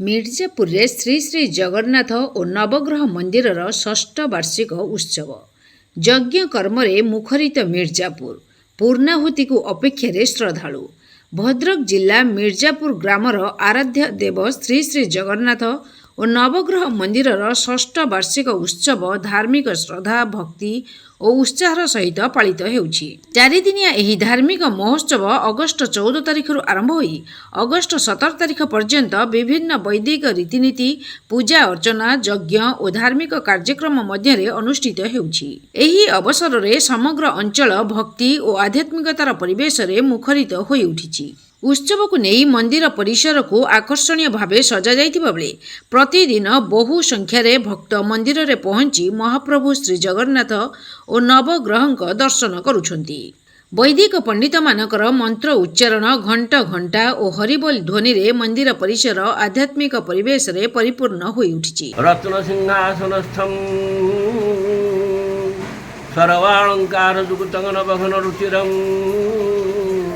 ମିର୍ଜାପୁରରେ ଶ୍ରୀ ଶ୍ରୀ ଜଗନ୍ନାଥ ଓ ନବଗ୍ରହ ମନ୍ଦିରର ଷଷ୍ଠ ବାର୍ଷିକ ଉତ୍ସବ। ଯଜ୍ଞ କର୍ମରେ ମୁଖରିତ ମିର୍ଜାପୁର। ପୂର୍ଣ୍ଣାହୁତିକୁ ଅପେକ୍ଷାରେ ଶ୍ରଦ୍ଧାଳୁ। ଭଦ୍ରକ ଜିଲ୍ଲା ମିର୍ଜାପୁର ଗ୍ରାମର ଆରାଧ୍ୟ ଦେବ ଶ୍ରୀ ଶ୍ରୀ ଜଗନ୍ନାଥ ଓ ନବଗ୍ରହ ମନ୍ଦିରର ଷଷ୍ଠ ବାର୍ଷିକ ଉତ୍ସବ ଧାର୍ମିକ ଶ୍ରଦ୍ଧା, ଭକ୍ତି ଓ ଉତ୍ସାହର ସହିତ ପାଳିତ ହେଉଛି। ଚାରିଦିନିଆ ଏହି ଧାର୍ମିକ ମହୋତ୍ସବ ଅଗଷ୍ଟ 14 ତାରିଖରୁ ଆରମ୍ଭ ହୋଇ ଅଗଷ୍ଟ 17 ତାରିଖ ପର୍ଯ୍ୟନ୍ତ ବିଭିନ୍ନ ବୈଦିକ ରୀତିନୀତି, ପୂଜା ଅର୍ଚ୍ଚନା, ଯଜ୍ଞ ଓ ଧାର୍ମିକ କାର୍ଯ୍ୟକ୍ରମ ମଧ୍ୟରେ ଅନୁଷ୍ଠିତ ହେଉଛି। ଏହି ଅବସରରେ ସମଗ୍ର ଅଞ୍ଚଳ ଭକ୍ତି ଓ ଆଧ୍ୟାତ୍ମିକତାର ପରିବେଶରେ ମୁଖରିତ ହୋଇଉଠିଛି। ଉତ୍ସବକୁ ନେଇ ମନ୍ଦିର ପରିସରକୁ ଆକର୍ଷଣୀୟ ଭାବେ ସଜାଯାଇଥିବା ବେଳେ ପ୍ରତିଦିନ ବହୁ ସଂଖ୍ୟାରେ ଭକ୍ତ ମନ୍ଦିରରେ ପହଞ୍ଚି ମହାପ୍ରଭୁ ଶ୍ରୀ ଜଗନ୍ନାଥ ଓ ନବଗ୍ରହଙ୍କ ଦର୍ଶନ କରୁଛନ୍ତି। ବୈଦିକ ପଣ୍ଡିତମାନଙ୍କର ମନ୍ତ୍ର ଉଚ୍ଚାରଣ, ଘଣ୍ଟ ଘଣ୍ଟା ଓ ହରିବୋଲ ଧ୍ୱନିରେ ମନ୍ଦିର ପରିସର ଆଧ୍ୟାତ୍ମିକ ପରିବେଶରେ ପରିପୂର୍ଣ୍ଣ ହୋଇଉଠିଛି। ରତ୍ନ ସିଂହାସନସ୍ଥଂ ସର୍ବାଳଙ୍କାର ଯୁକ୍ତଂ ନବଘନ ରୁଚିରଂ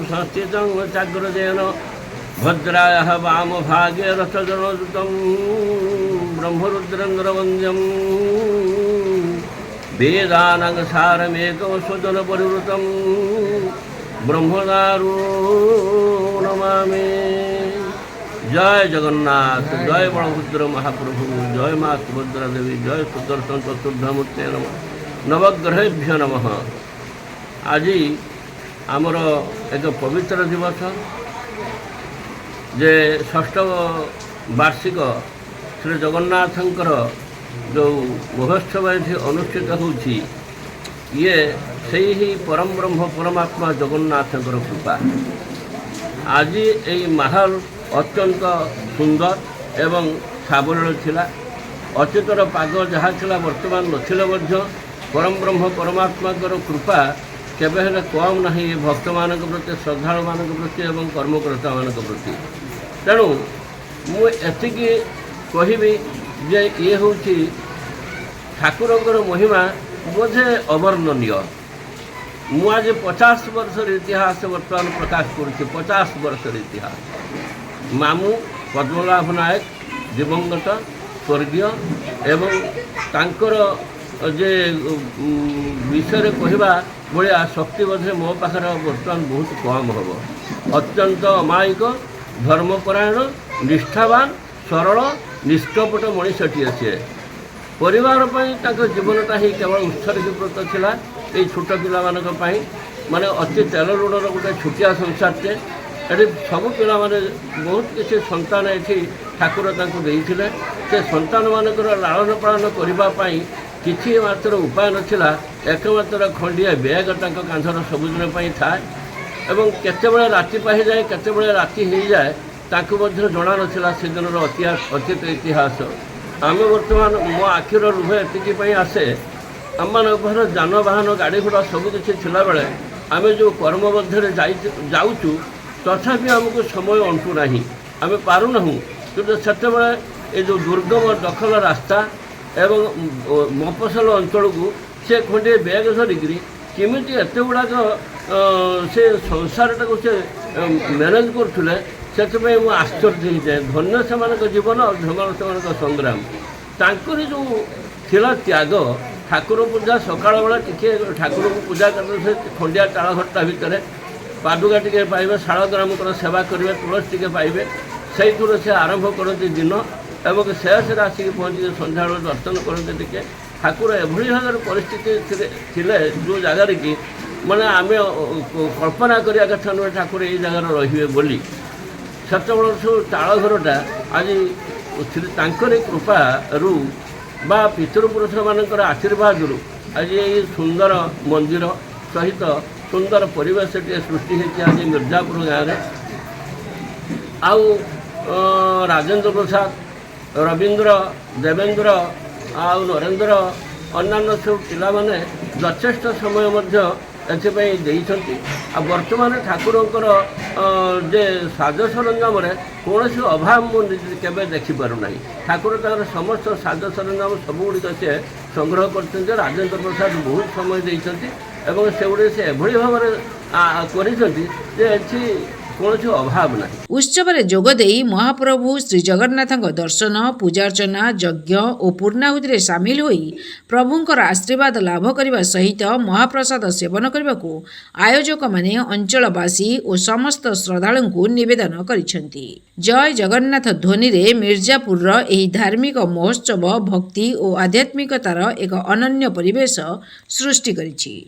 ସଂସ୍ଥିତଂ ଚାଗ୍ରଜେନ ଭଦ୍ରାୟଃ ବାମ ଭାଗେ ରଥଜନଯୁକ୍ତଂ ବ୍ରହ୍ମରୁଦ୍ରେନ୍ଦ୍ର ବନ୍ଦ୍ୟଂ वेदानां सारमेकं स्वजन परिवृतं ब्रह्मदारू नमामि। जय जगन्नाथ, जय बलभद्र महाप्रभु, जय माँ सुभद्रा देवी, जय सुदर्शन चतुर्धामूर्ते नमः, नवग्रहेभ्य नमः। आज आमर एक पवित्र दिवस जे षष्ठ वार्षिक श्री जगन्नाथंकर जो महोत्सव ये अनुष्ठित होची ये से ही परम ब्रह्म परमात्मा जगन्नाथ कृपा। आज ये माहौल अत्यंत सुंदर एवं साबलील थिला। अतीतर पाग जहाँ थिला वर्तमान नथिले मध्य परम ब्रह्म परमात्मा कृपा केबे हेले कम नहीं भक्त मान प्रति, श्रद्धालु मान प्रति एवं कर्मकर्ता मान प्रति। तेणु मुझे कहबी जे ये हूँ ठाकुरंकर महिमा बोधे अवर्णनीय। मु आज 50 वर्षर इतिहास बर्तमान प्रकाश करुच्ची। 50 वर्षर इतिहास मामू पद्मनाभ नायक दिवंगत स्वर्गीय एवं तांकर जे विषय कहवा भाया शक्ति बोधे मो पाखर बर्तमान बहुत कम हम। अत्यंत अमायिक, धर्मपरायण, निष्ठावान, सरल, निष्कपट मनीषटीए सी। परिवार जीवनटा ही केवल उत्सर्गीकृत थिला। ये छोट पिला माने अति तेल ऋणर गोटे छुटिया संसारटे। ये सब पिला बहुत किसी संतान ये ठाकुर देते। से संतान मानकर लालन पालन करने किसी मात्र उपाय नाला। एकमात्र खंडिया बैग कांधर सबुदिन थाए एवं केतबेले राति पाई जाए, केतबेले राति हो जाए ताकू जना नाला से दिन अतीत इतिहास। आम बर्तमान मो आखिर लुह एति आसे आम जानवाहन गाड़ी घोड़ा सबकि बेले आम जो कर्म मध्य जाऊँ तथापि आमको समय अंटू ना आम पारूना कि से ये जो दुर्गम दखल रास्ता एवं मफसल अंचल को से खंडे बैग धरिकी केमी एत गुड़ाक से संसारटा को से मैनेज करुले से आश्चर्य हो जाए। धन्य से जीवन और धन्य से संग्राम तांकरी जो थिला त्याग। ठाकुर पूजा सकाल बेला टी ठाकुर को पूजा करते खंडिया टाण घरटा भितर पादुका टी पाइबे, शालग्राम सेवा करेंगे, तुलसी टी पाइबे। से से आरंभ करते दिन एवं शेष आसिक पहुँची सन्ध्या दर्शन करते टी ठाकुर एभली भाव परिस्थिति थिले जो जगार कि माने आम कल्पना करिया कथा नुहे ठाकुर ये जगार रहिबे बोली। सत चाल घरटा आज तांकरी कृपारू बा पितृपुरुष मानकर आशीर्वाद आज ये सुंदर मंदिर सहित सुंदर परिवेश सृष्टि होती आज मिर्जापुर गाँव में। आउ राजेंद्र प्रसाद, रवींद्र, देवेंद्र आउ नरेंद्र अन्यान्य सब पिला माने यथेष्ट समय देइछंती। आ वर्तमान ठाकुरंकर जे साज सरंजाम कौन अभाव मुझे केवे देखिपारूना। ठाकुर समस्त साज सरंजाम सबुगुड़िक से संग्रह कर राजेंद्र प्रसाद बहुत समय देइछंती एवं से गुड़े से एभली भाव करिछंती जे କୌଣସି ଅଭାବ ନାହିଁ। ଉତ୍ସବରେ ଯୋଗଦେଇ ମହାପ୍ରଭୁ ଶ୍ରୀ ଜଗନ୍ନାଥଙ୍କ ଦର୍ଶନ, ପୂଜାର୍ଚ୍ଚନା, ଯଜ୍ଞ ଓ ପୂର୍ଣ୍ଣାହୁତିରେ ସାମିଲ ହୋଇ ପ୍ରଭୁଙ୍କର ଆଶୀର୍ବାଦ ଲାଭ କରିବା ସହିତ ମହାପ୍ରସାଦ ସେବନ କରିବାକୁ ଆୟୋଜକମାନେ ଅଞ୍ଚଳବାସୀ ଓ ସମସ୍ତ ଶ୍ରଦ୍ଧାଳୁଙ୍କୁ ନିବେଦନ କରିଛନ୍ତି। ଜୟ ଜଗନ୍ନାଥ ଧ୍ୱନିରେ ମିର୍ଜାପୁରର ଏହି ଧାର୍ମିକ ମହୋତ୍ସବ ଭକ୍ତି ଓ ଆଧ୍ୟାତ୍ମିକତାର ଏକ ଅନନ୍ୟ ପରିବେଶ ସୃଷ୍ଟି କରିଛି।